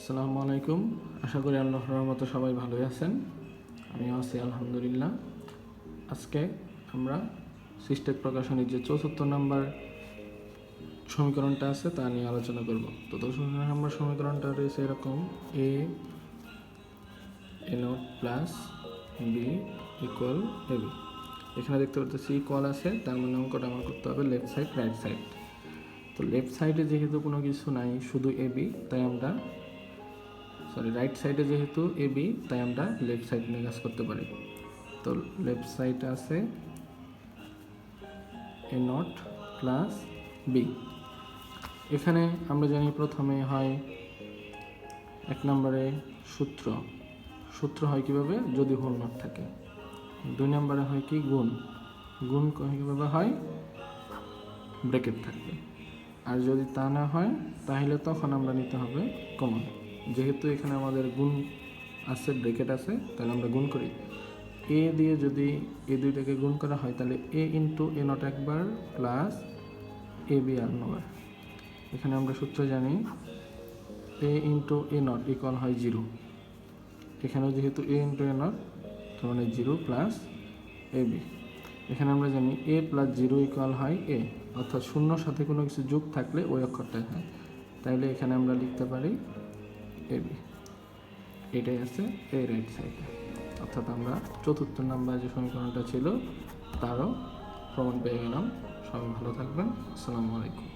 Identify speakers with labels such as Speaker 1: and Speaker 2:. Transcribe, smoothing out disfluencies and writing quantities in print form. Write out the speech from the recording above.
Speaker 1: আসসালামু আলাইকুম। আশা করি আল্লাহর রহমতে সবাই ভালোই আছেন। আমিও আছি আলহামদুলিল্লাহ। আজকে আমরা সিস্টেক প্রকাশনীর যে 74 নম্বর সমীকরণটা আছে তা নিয়ে আলোচনা করব। তো 74 নম্বর সমীকরণটা রয়েছে এরকম: A not plus B equal A B. এখানে দেখতে পাচ্ছি ইকুয়াল আছে, তার মানে অঙ্কটা আমার করতে হবে লেফট সাইড রাইট সাইড। তো লেফট সাইডে যেহেতু কোনো কিছু নাই, শুধু এ বি, তাই আমরা রাইট সাইডে যেহেতু এ বি, তাই আমরা লেফট সাইড নিয়ে কাজ করতে পারি। তো লেফট সাইড আছে এ নট প্লাস বি। এখানে আমরা জানি প্রথমে হয় এক নম্বরে সূত্র হয় কীভাবে, যদি হোল নট থাকে। 2 নম্বরে হয় কি গুণ কীভাবে হয়, ব্র্যাকেট থাকবে। আর যদি তা না হয় তাহলে তখন আমরা নিতে হবে কমন। যেহেতু এখানে আমাদের গুণ আছে, ব্র্যাকেট আছে, তাহলে আমরা গুণ করি। এ দিয়ে যদি এই দুইটাকে গুণ করা হয় তাহলে এ ইন্টু এ নট একবার প্লাস এ বি আর নবার। এখানে আমরা সূত্র জানি এ ইন্টু এ নট ইকুয়াল হয় 0। এখানেও যেহেতু এ ইন্টু এ নট, তার মানে 0 প্লাস এ বি। এখানে আমরা জানি এ প্লাস 0 ইকুয়াল হয় এ, অর্থাৎ শূন্যর সাথে কোনো কিছু যোগ থাকলে ওই অক্ষরটাই হয়। তাইলে এখানে আমরা লিখতে পারি এ বি। এটাই আছে এ রাইট সাইডে। অর্থাৎ আমরা 74 নম্বর যে সমীকরণটা ছিল তারও প্রমাণ পেয়ে গেলাম। সবাই ভালো থাকবেন। আসসালামু আলাইকুম।